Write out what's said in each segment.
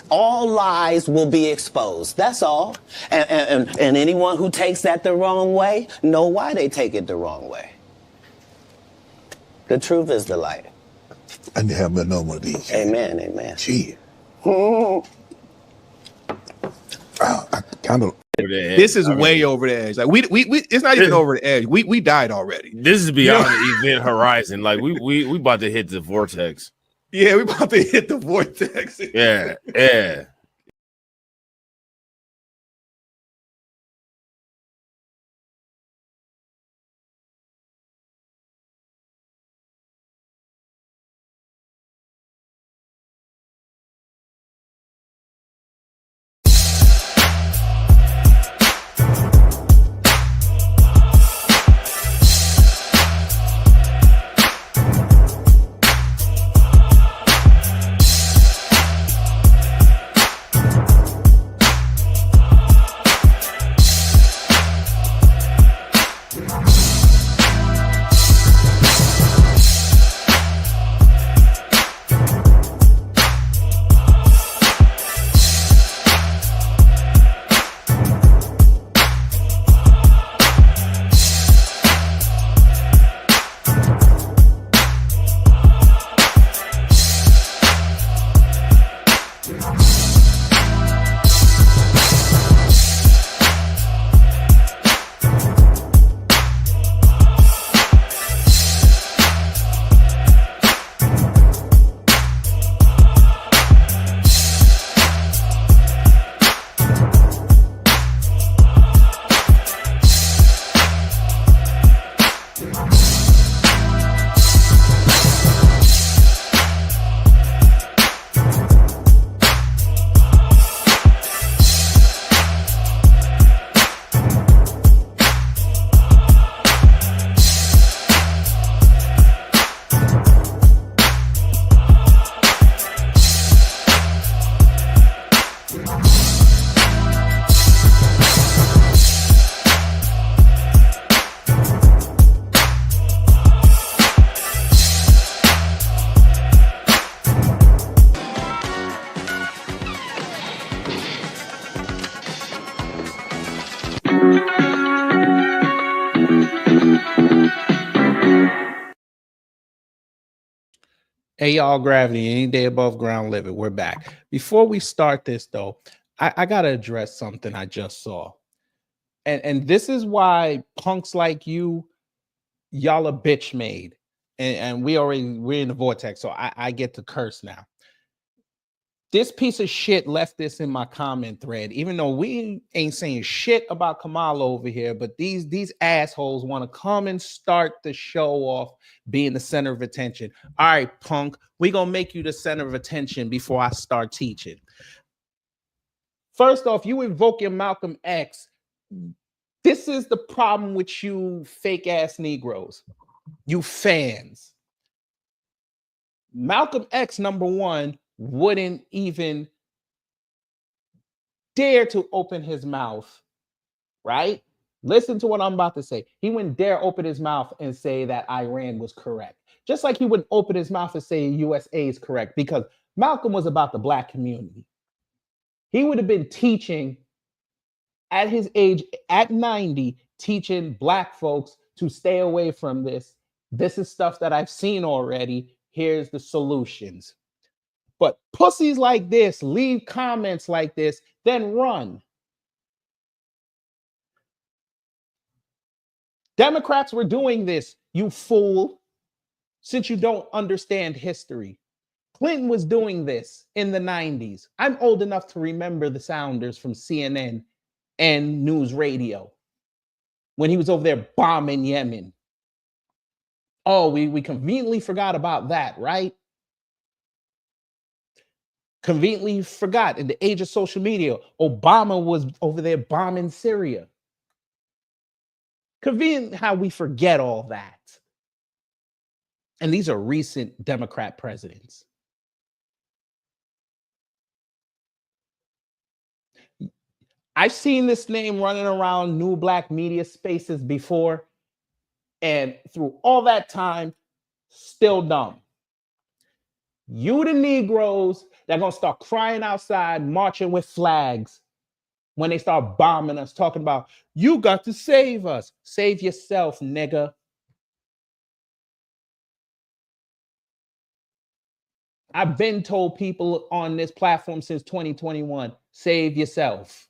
all lies will be exposed. That's all. And anyone who takes that the wrong way know why they take it the wrong way. The truth is the light. I need to have another one of these. Amen, amen. Gee. I kind of. This is way over the edge. Like we it's not even over the edge. We died already. This is beyond the event horizon. Like we about to hit the vortex. Yeah, we about to hit the vortex. Yeah. Hey, y'all, Gravity, any day above ground living. We're back. Before we start this, though, I got to address something I just saw. And this is why punks like y'all are bitch made. And we're in the vortex, so I get to curse now. This piece of shit left this in my comment thread, even though we ain't saying shit about Kamala over here, but these assholes want to come and start the show off being the center of attention. All right, punk, we gonna make you the center of attention before I start teaching. First off, you invoking Malcolm X. This is the problem with you fake ass Negroes, you fans. Malcolm X, number one, wouldn't even dare to open his mouth, right? Listen to what I'm about to say. He wouldn't dare open his mouth and say that Iran was correct. Just like he wouldn't open his mouth and say USA is correct, because Malcolm was about the black community. He would have been teaching at his age, at 90, teaching black folks to stay away from this. This is stuff that I've seen already. Here's the solutions. But pussies like this leave comments like this, then run. Democrats were doing this, you fool, since you don't understand history. Clinton was doing this in the 90s. I'm old enough to remember the sounders from CNN and news radio when he was over there bombing Yemen. Oh, we conveniently forgot about that, right? Conveniently forgot in the age of social media, Obama was over there bombing Syria. Convenient how we forget all that. And these are recent Democrat presidents. I've seen this name running around new black media spaces before, and through all that time, still dumb. You the Negroes that are going to start crying outside, marching with flags when they start bombing us, talking about, you got to save us. Save yourself, nigga. I've been told people on this platform since 2021, save yourself.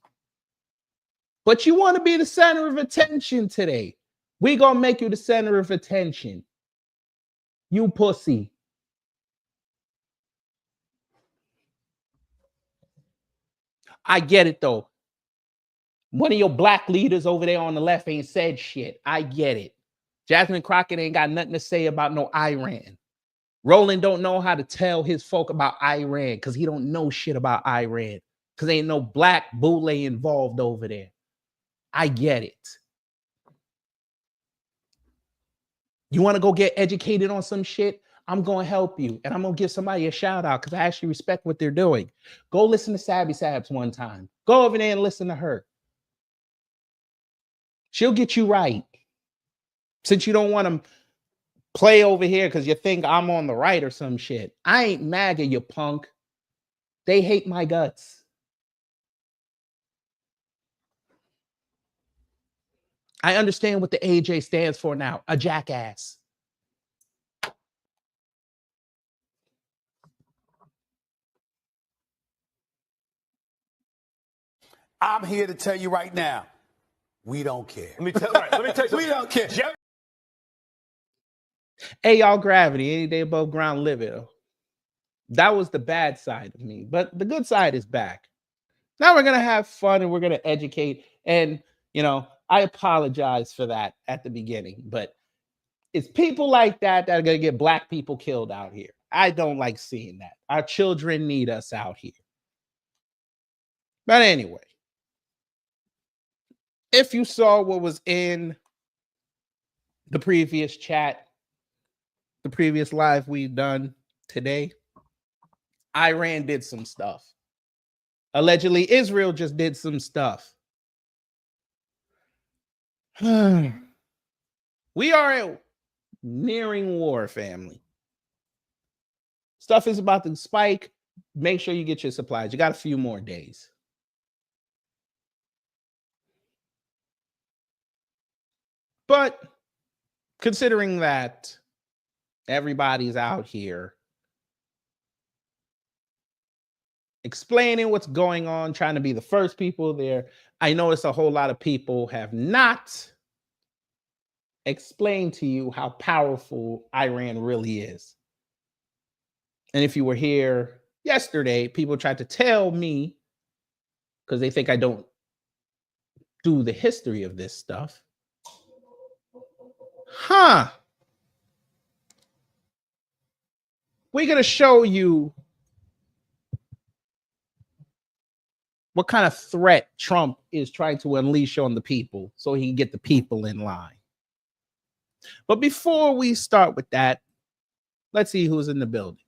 But you want to be the center of attention today. We gonna make you the center of attention. You pussy. I get it though. One of your black leaders over there on the left ain't said shit. I get it. Jasmine Crockett ain't got nothing to say about no Iran. Roland don't know how to tell his folk about Iran because he don't know shit about Iran because ain't no black boule involved over there. I get it. You want to go get educated on some shit? I'm going to help you. And I'm going to give somebody a shout out because I actually respect what they're doing. Go listen to Sabby Sabs one time. Go over there and listen to her. She'll get you right. Since you don't want to play over here because you think I'm on the right or some shit. I ain't MAGA, you punk. They hate my guts. I understand what the AJ stands for now. A jackass. I'm here to tell you right now, we don't care. Let me tell you We don't care. Hey, y'all, gravity, any day above ground living. That was the bad side of me, but the good side is back. Now we're going to have fun and we're going to educate. And, you know, I apologize for that at the beginning, but it's people like that are going to get black people killed out here. I don't like seeing that. Our children need us out here. But anyway, if you saw what was in the previous chat, the previous live we've done today, Iran did some stuff. Allegedly, Israel just did some stuff. We are nearing war, family. Stuff is about to spike. Make sure you get your supplies. You got a few more days. But considering that everybody's out here explaining what's going on, trying to be the first people there, I notice a whole lot of people have not explained to you how powerful Iran really is. And if you were here yesterday, people tried to tell me, because they think I don't do the history of this stuff. We're going to show you what kind of threat Trump is trying to unleash on the people so he can get the people in line. But before we start with that, let's see who's in the building.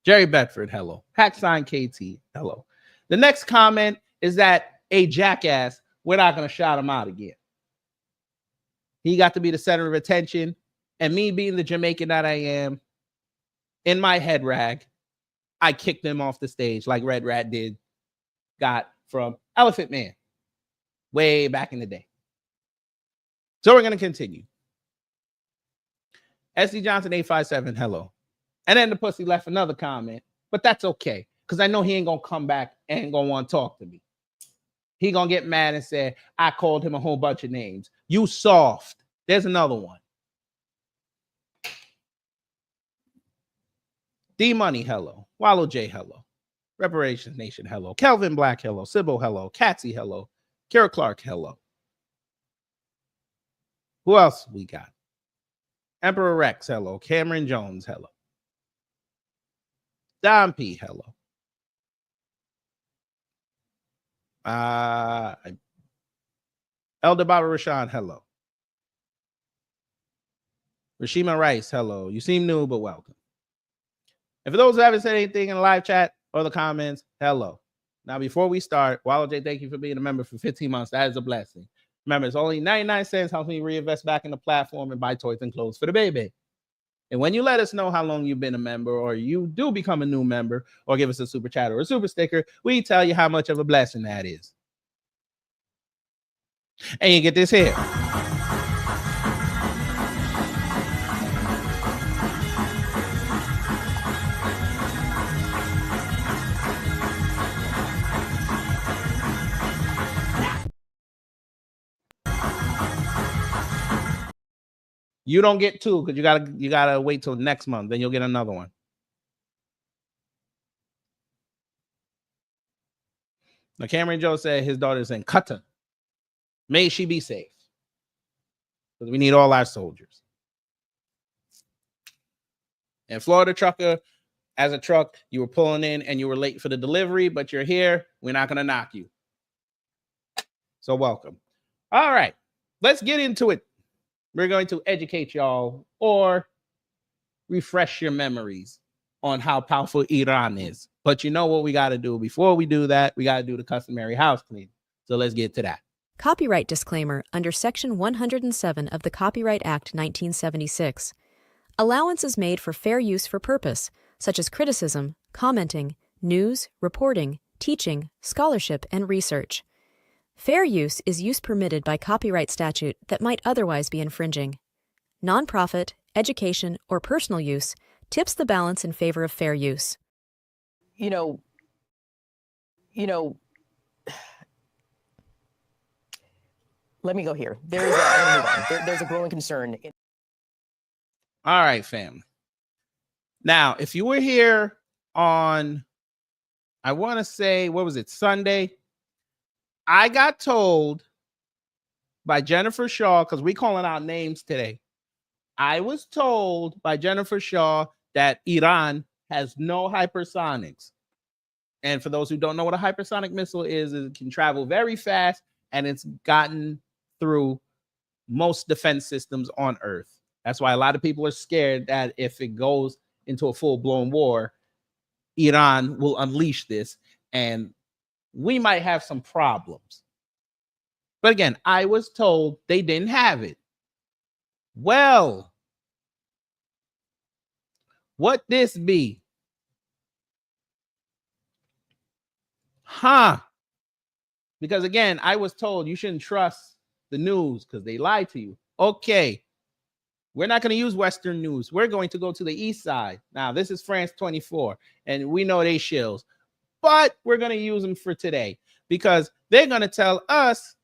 Jerry Bedford, hello. Hacksign KT, hello. The next comment is that a jackass, we're not going to shout him out again. He got to be the center of attention. And me being the Jamaican that I am, in my head rag, I kicked him off the stage like Red Rat got from Elephant Man way back in the day. So we're going to continue. SD Johnson 857, hello. And then the pussy left another comment, but that's okay because I know he ain't going to come back and going to want to talk to me. He going to get mad and say, I called him a whole bunch of names. You soft. There's another one. D Money, hello. Wallow J, hello. Reparations Nation, hello. Kelvin Black, hello. Sybil, hello. Katsy, hello. Kara Clark, hello. Who else we got? Emperor Rex, hello. Cameron Jones, hello. Don P, hello. Elder Baba Rashawn, hello. Rashima Rice, hello. You seem new, but welcome. And for those who haven't said anything in the live chat or the comments, hello. Now, before we start, Wallow J, thank you for being a member for 15 months. That is a blessing. Remember, it's only 99 cents. Helps me reinvest back in the platform and buy toys and clothes for the baby. And when you let us know how long you've been a member, or you do become a new member, or give us a super chat or a super sticker, we tell you how much of a blessing that is. And you get this here. You don't get two because you gotta wait till next month. Then you'll get another one. Now, Cameron Joe said his daughter's in Qatar. May she be safe. Because we need all our soldiers. And Florida Trucker, as a truck, you were pulling in and you were late for the delivery, but you're here. We're not gonna knock you. So welcome. All right, let's get into it. We're going to educate y'all or refresh your memories on how powerful Iran is. But you know what we got to do before we do that? We got to do the customary house cleaning. So let's get to that. Copyright disclaimer under Section 107 of the Copyright Act 1976. Allowance is made for fair use for purpose, such as criticism, commenting, news, reporting, teaching, scholarship, and research. Fair use is use permitted by copyright statute that might otherwise be infringing. Nonprofit, education, or personal use tips the balance in favor of fair use. You know, let me go here. There's a growing concern. All right, family. Now, if you were here on, I want to say, what was it, Sunday? I got told by Jennifer Shaw, because we're calling out names today. I was told by Jennifer Shaw that Iran has no hypersonics. And for those who don't know what a hypersonic missile is, it can travel very fast, and it's gotten through most defense systems on Earth. That's why a lot of people are scared that if it goes into a full-blown war, Iran will unleash this, and we might have some problems. But again, I was told they didn't have it. Well, what this be? Because again, I was told you shouldn't trust the news because they lie to you. Okay, we're not going to use Western news. We're going to go to the East side. Now, this is France 24, and we know they shills. But we're going to use them for today because they're going to tell us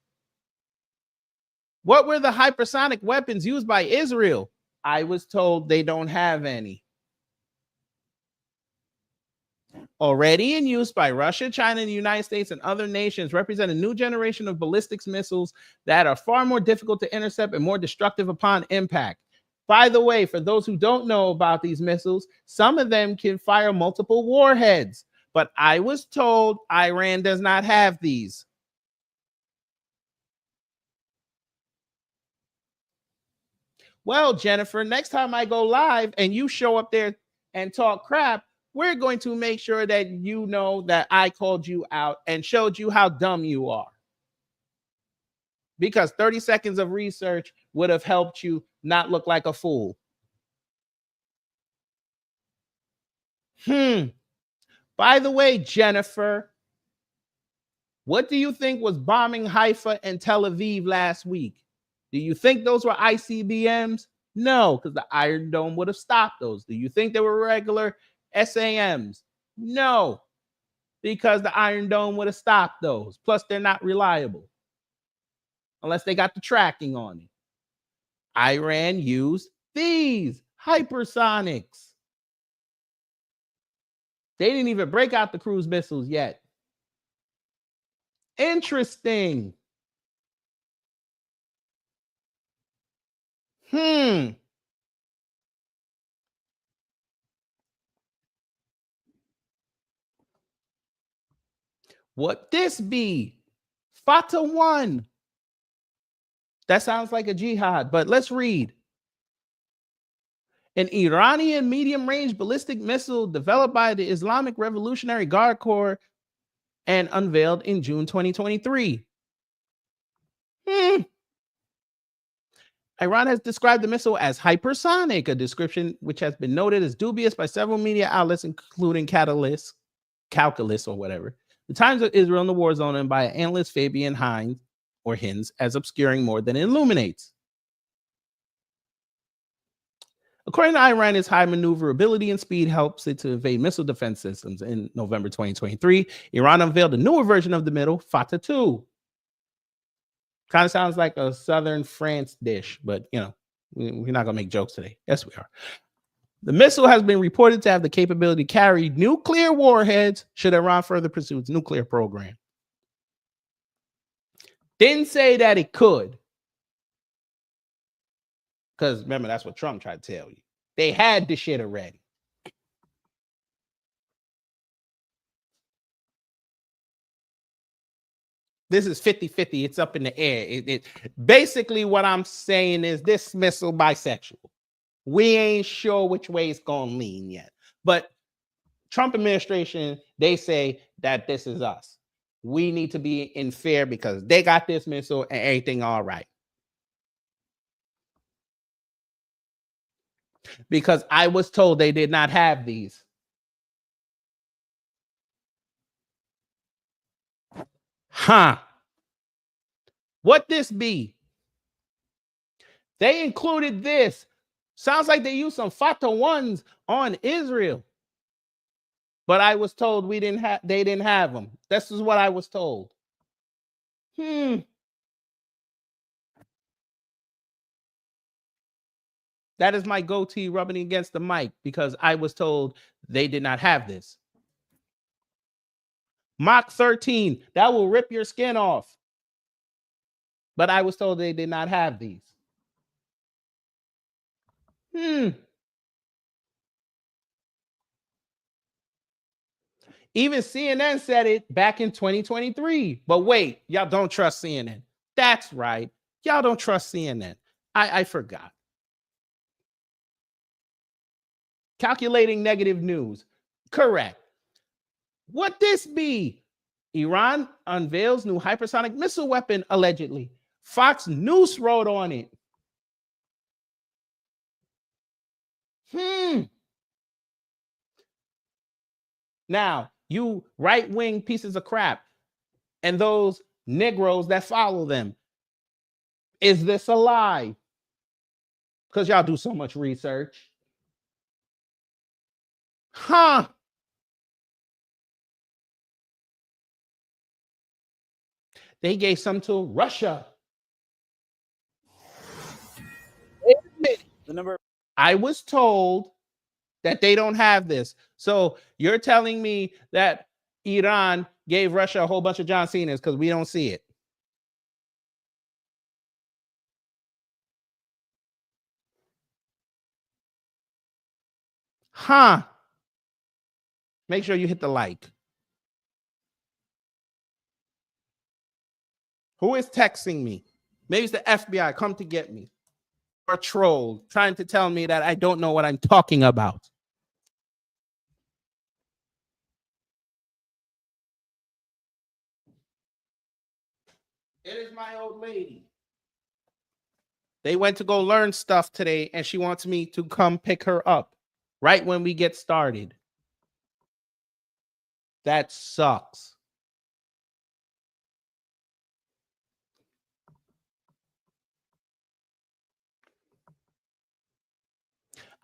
what were the hypersonic weapons used by Israel. I was told they don't have any. Already in use by Russia, China, the United States, and other nations, represent a new generation of ballistics missiles that are far more difficult to intercept and more destructive upon impact. By the way, for those who don't know about these missiles, some of them can fire multiple warheads. But I was told Iran does not have these. Well, Jennifer, next time I go live and you show up there and talk crap, we're going to make sure that you know that I called you out and showed you how dumb you are. Because 30 seconds of research would have helped you not look like a fool. By the way, Jennifer, what do you think was bombing Haifa and Tel Aviv last week? Do you think those were ICBMs? No, because the Iron Dome would have stopped those. Do you think they were regular SAMs? No, because the Iron Dome would have stopped those. Plus, they're not reliable unless they got the tracking on it. Iran used these hypersonics. They didn't even break out the cruise missiles yet. Interesting. What this be? Fatah 1. That sounds like a jihad, but let's read. An Iranian medium-range ballistic missile developed by the Islamic Revolutionary Guard Corps and unveiled in June 2023. Iran has described the missile as hypersonic, a description which has been noted as dubious by several media outlets, including Calculus or whatever. The Times of Israel in the War Zone, and by analyst Fabian Hinz, as obscuring more than it illuminates. According to Iran, its high maneuverability and speed helps it to evade missile defense systems. In November 2023, Iran unveiled a newer version of the missile, Fatah 2. Kind of sounds like a southern France dish, but you know, we're not gonna make jokes today. Yes, we are. The missile has been reported to have the capability to carry nuclear warheads should Iran further pursue its nuclear program. Didn't say that it could. Because remember, that's what Trump tried to tell you. They had the shit already. This is 50-50. It's up in the air. Basically, what I'm saying is this missile bisexual. We ain't sure which way it's going to lean yet. But Trump administration, they say that this is us. We need to be in fear because they got this missile and everything all right. Because I was told they did not have these. Huh. What this be? They included this. Sounds like they used some Fatah 1s on Israel. But I was told they didn't have them. This is what I was told. That is my goatee rubbing against the mic because I was told they did not have this. Mach 13, that will rip your skin off. But I was told they did not have these. Even CNN said it back in 2023. But wait, y'all don't trust CNN. That's right. Y'all don't trust CNN. I forgot. Calculating negative news. Correct. What this be? Iran unveils new hypersonic missile weapon, allegedly. Fox News wrote on it. Now, you right-wing pieces of crap and those Negroes that follow them, is this a lie? Because y'all do so much research. They gave some to Russia. Wait a minute. I was told that they don't have this. So you're telling me that Iran gave Russia a whole bunch of John Cena's because we don't see it. Make sure you hit the like. Who is texting me? Maybe it's the FBI. Come to get me. Or a troll trying to tell me that I don't know what I'm talking about. It is my old lady. They went to go learn stuff today, and she wants me to come pick her up right when we get started. That sucks.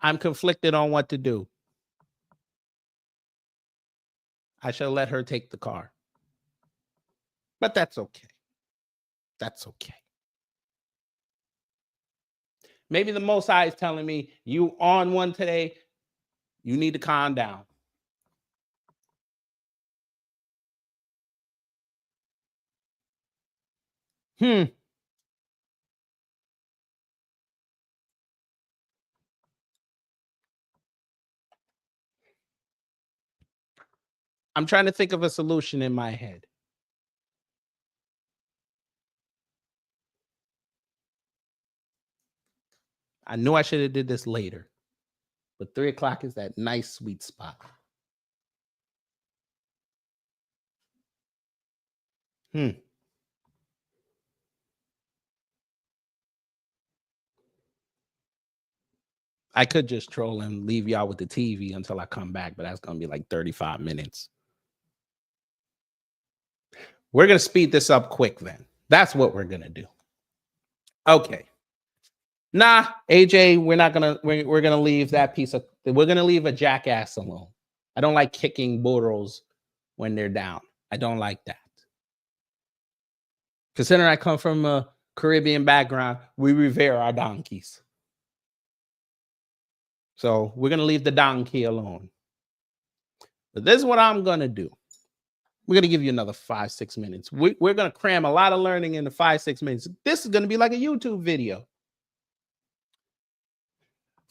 I'm conflicted on what to do. I shall let her take the car. But that's okay. That's okay. Maybe the Most High is telling me, you on one today, you need to calm down. I'm trying to think of a solution in my head. I knew I should have did this later, but 3 o'clock is that nice sweet spot. I could just troll and leave y'all with the TV until I come back, but that's going to be like 35 minutes. We're going to speed this up quick then. That's what we're going to do. Okay. Nah, AJ, we're going to leave that piece of, we're going to leave a jackass alone. I don't like kicking burros when they're down. I don't like that. Considering I come from a Caribbean background, we revere our donkeys. So we're going to leave the donkey alone. But this is what I'm going to do. We're going to give you another 5-6 minutes. We're going to cram a lot of learning into 5-6 minutes. This is going to be like a YouTube video.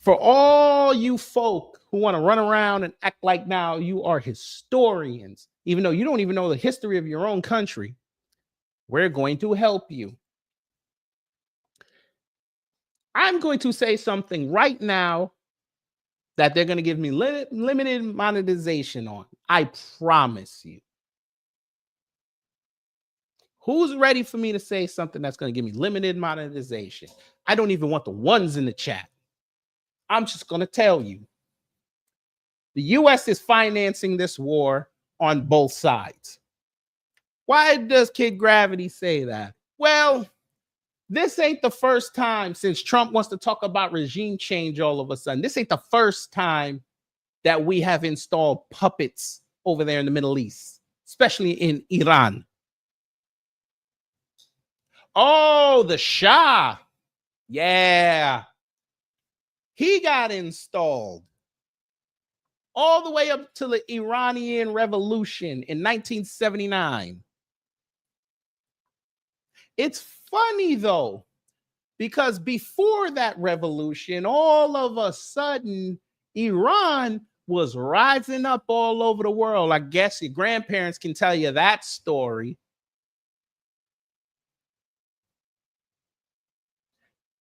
For all you folk who want to run around and act like now you are historians, even though you don't even know the history of your own country, we're going to help you. I'm going to say something right now that they're going to give me limited monetization on. I promise you. Who's ready for me to say something that's going to give me limited monetization? I don't even want the ones in the chat. I'm just going to tell you. The U.S. is financing this war on both sides. Why does Kid Gravity say that? Well, this ain't the first time since Trump wants to talk about regime change all of a sudden. This ain't the first time that we have installed puppets over there in the Middle East, especially in Iran. Oh, the Shah. Yeah. He got installed all the way up to the Iranian Revolution in 1979. It's funny, though, because before that revolution, all of a sudden, Iran was rising up all over the world. I guess your grandparents can tell you that story.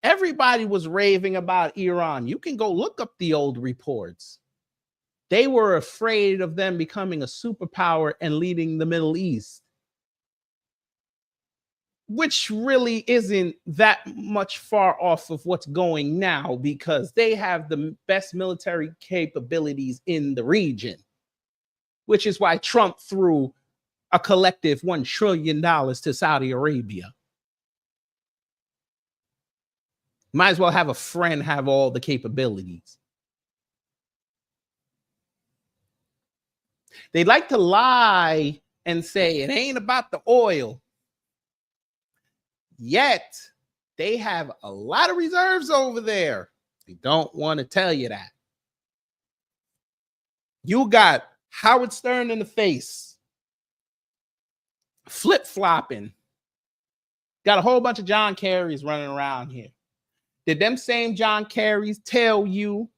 Everybody was raving about Iran. You can go look up the old reports. They were afraid of them becoming a superpower and leading the Middle East, which really isn't that much far off of what's going now because they have the best military capabilities in the region, which is why Trump threw a collective $1 trillion to Saudi Arabia. Might as well have a friend have all the capabilities. They like to lie and say it ain't about the oil. Yet, they have a lot of reserves over there. They don't want to tell you that. You got Howard Stern in the face, flip-flopping. Got a whole bunch of John Kerrys running around here. Did them same John Kerrys tell you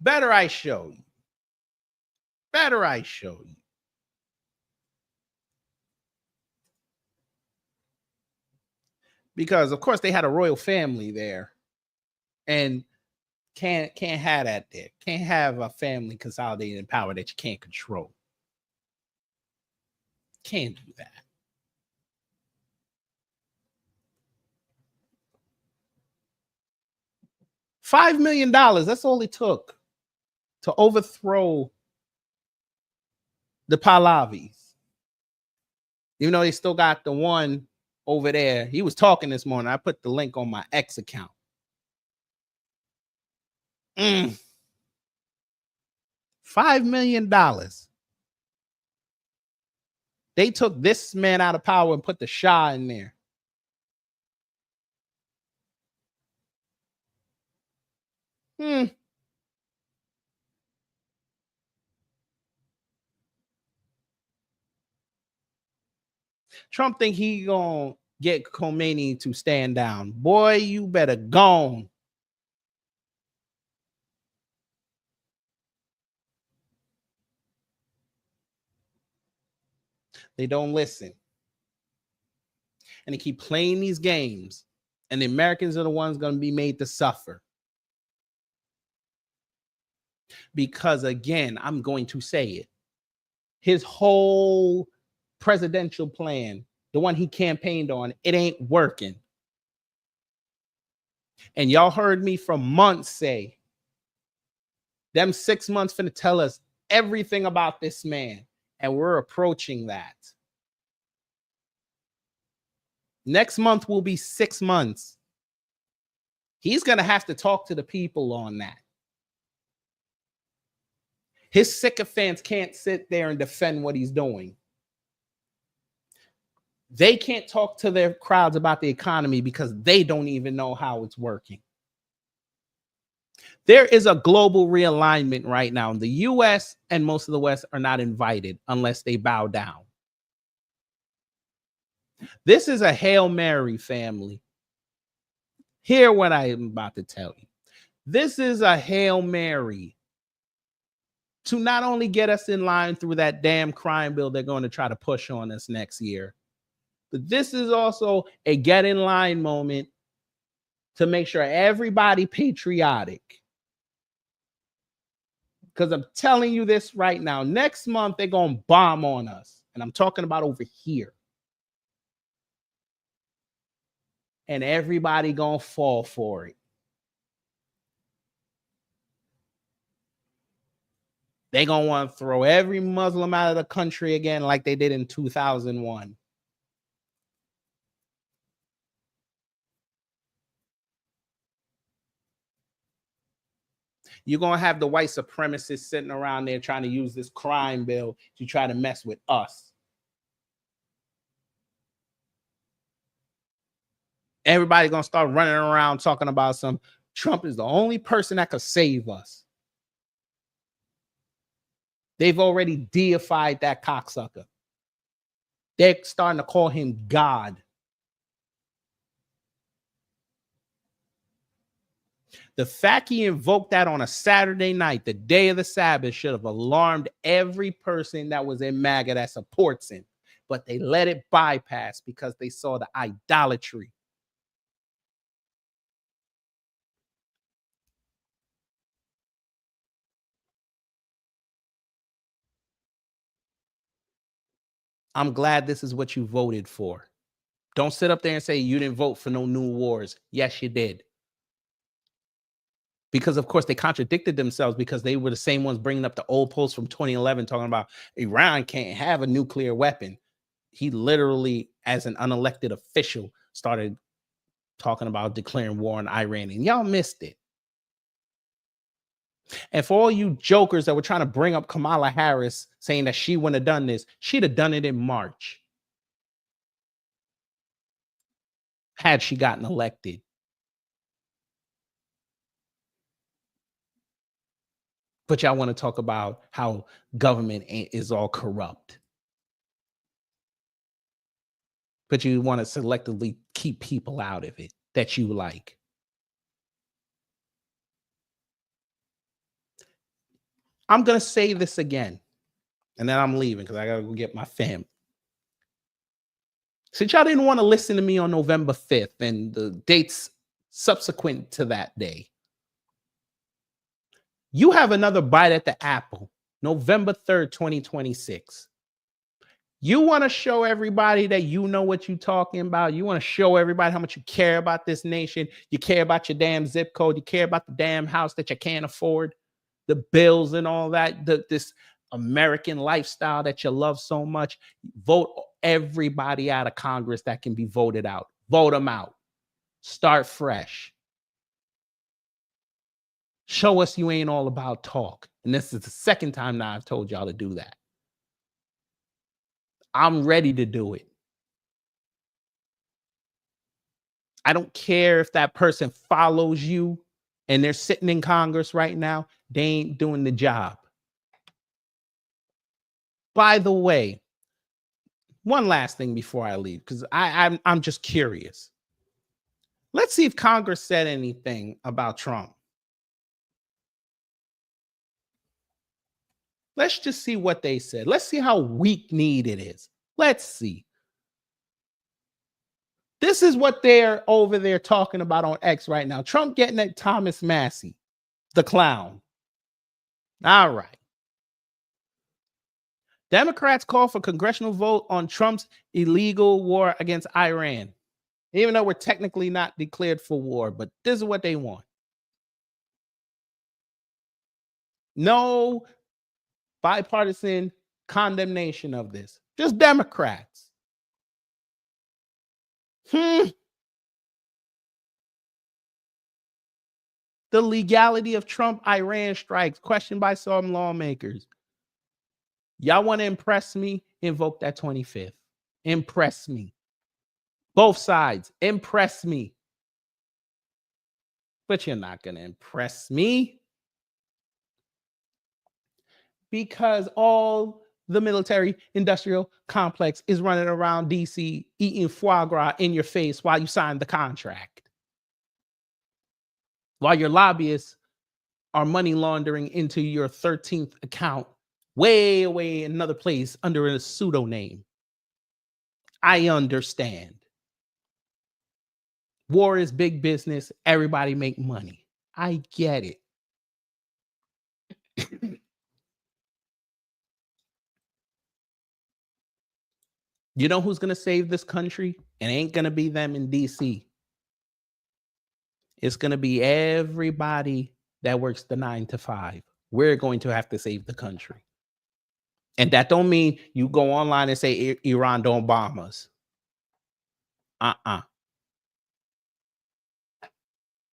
better I show you? Better I show you. Because of course they had a royal family there, and can't have that there. Can't have a family consolidating power that you can't control. Can't do that. $5 million. That's all it took to overthrow the Pahlavis. Even though they still got the one over there. He was talking this morning. I put the link on my X account. $5 million. They took this man out of power and put the Shah in there. Trump think he gonna get Khomeini to stand down. Boy, you better gone. They don't listen. And they keep playing these games. And the Americans are the ones going to be made to suffer. Because again, I'm going to say it. His whole presidential plan the one he campaigned on, it ain't working. And y'all heard me for months say, them 6 months finna tell us everything about this man. And we're approaching that. Next month will be 6 months. He's going to have to talk to the people on that. His sycophants can't sit there and defend what he's doing. They can't talk to their crowds about the economy because they don't even know how it's working. There is a global realignment right now. The US and most of the West are not invited unless they bow down. This is a Hail Mary, family. Hear what I am about to tell you. This is a Hail Mary to not only get us in line through that damn crime bill they're going to try to push on us next year, but this is also a get in line moment to make sure everybody patriotic. Because I'm telling you this right now, next month they're going to bomb on us. And I'm talking about over here. And everybody going to fall for it. They're going to want to throw every Muslim out of the country again like they did in 2001. You're going to have the white supremacists sitting around there trying to use this crime bill to try to mess with us. Everybody's going to start running around talking about some Trump is the only person that could save us. They've already deified that cocksucker. They're starting to call him God. The fact he invoked that on a Saturday night, the day of the Sabbath, should have alarmed every person that was in MAGA that supports him. But they let it bypass because they saw the idolatry. I'm glad this is what you voted for. Don't sit up there and say you didn't vote for no new wars. Yes, you did. Because, of course, they contradicted themselves because they were the same ones bringing up the old posts from 2011 talking about Iran can't have a nuclear weapon. He literally, as an unelected official, started talking about declaring war on Iran, and y'all missed it. And for all you jokers that were trying to bring up Kamala Harris saying that she wouldn't have done this, she'd have done it in March had she gotten elected. But y'all want to talk about how government is all corrupt. But you want to selectively keep people out of it that you like. I'm going to say this again, and then I'm leaving because I got to go get my family. Since y'all didn't want to listen to me on November 5th and the dates subsequent to that day, you have another bite at the apple, November 3rd, 2026. You want to show everybody that you know what you're talking about. You want to show everybody how much you care about this nation. You care about your damn zip code. You care about the damn house that you can't afford, the bills and all that, this American lifestyle that you love so much. Vote everybody out of Congress that can be voted out. Vote them out. Start fresh. Show us you ain't all about talk. And this is the second time now I've told y'all to do that. I'm ready to do it. I don't care if that person follows you and they're sitting in Congress right now. They ain't doing the job. By the way, one last thing before I leave, because I'm just curious. Let's see if Congress said anything about Trump. Let's just see what they said. Let's see how weak-kneed it is. Let's see. This is what they're over there talking about on X right now. Trump getting at Thomas Massey, the clown. All right. Democrats call for congressional vote on Trump's illegal war against Iran. Even though we're technically not declared for war, but this is what they want. No bipartisan condemnation of this. Just Democrats. The legality of Trump-Iran strikes questioned by some lawmakers. Y'all want to impress me? Invoke that 25th. Impress me. Both sides, impress me. But you're not going to impress me. Because all the military industrial complex is running around DC eating foie gras in your face while you sign the contract. While your lobbyists are money laundering into your 13th account way away in another place under a pseudonym. I understand. War is big business. Everybody make money. I get it. You know who's going to save this country? It ain't going to be them in DC. It's going to be everybody that works the 9 to 5. We're going to have to save the country. And that don't mean you go online and say Iran don't bomb us.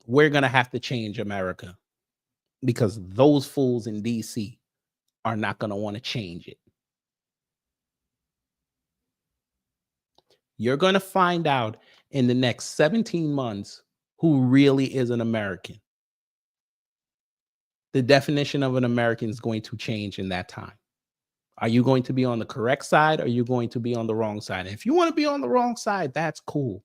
We're going to have to change America because those fools in DC are not going to want to change it. You're going to find out in the next 17 months who really is an American. The definition of an American is going to change in that time. Are you going to be on the correct side or are you going to be on the wrong side? And if you want to be on the wrong side, that's cool.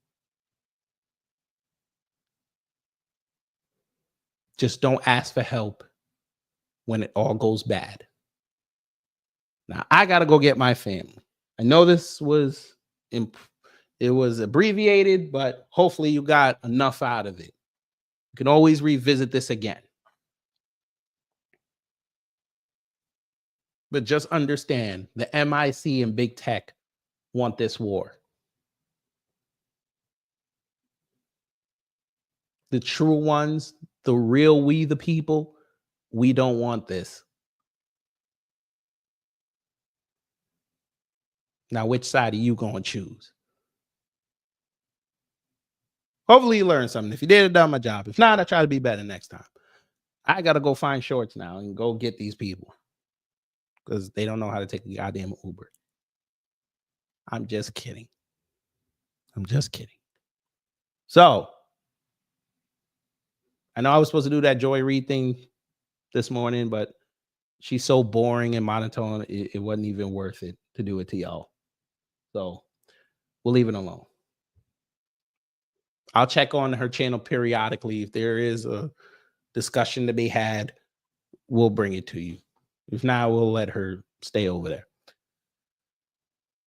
Just don't ask for help when it all goes bad. Now, I got to go get my family. I know this was it was abbreviated, but hopefully you got enough out of it. You can always revisit this again. But just understand the MIC and big tech want this war. The true ones, the real we the people, we don't want this. Now, which side are you going to choose? Hopefully you learned something. If you did, I done my job. If not, I try to be better next time. I got to go find shorts now and go get these people because they don't know how to take a goddamn Uber. I'm just kidding. I'm just kidding. So, I know I was supposed to do that Joy Reid thing this morning, but she's so boring and monotone, it wasn't even worth it to do it to y'all. So, we'll leave it alone. I'll check on her channel periodically. If there is a discussion to be had, we'll bring it to you. If not, we'll let her stay over there.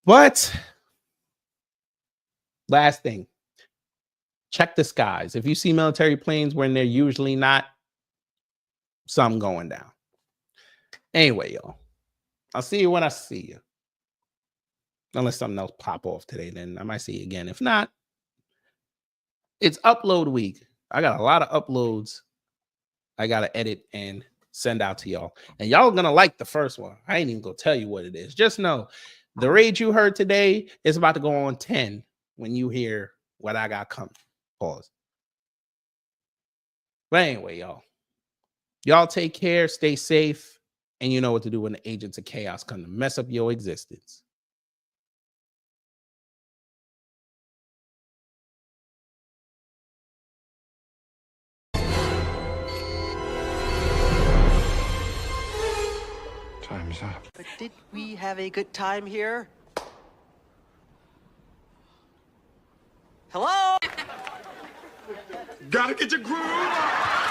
But last thing, check the skies. If you see military planes when they're usually not, something going down. Anyway, y'all, I'll see you when I see you. Unless something else pop off today, then I might see you again. If not, it's upload week. I got a lot of uploads I got to edit and send out to y'all. And y'all are going to like the first one. I ain't even going to tell you what it is. Just know the raid you heard today is about to go on 10 when you hear what I got coming. Pause. But anyway, y'all take care, stay safe, and you know what to do when the agents of chaos come to mess up your existence. Time's up. But did we have a good time here? Hello? Gotta get your groove on.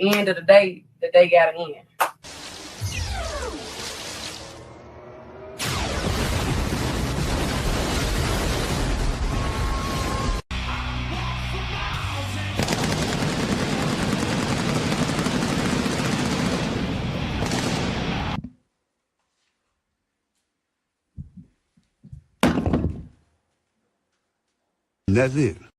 the end of the day, that they got to end. That's it.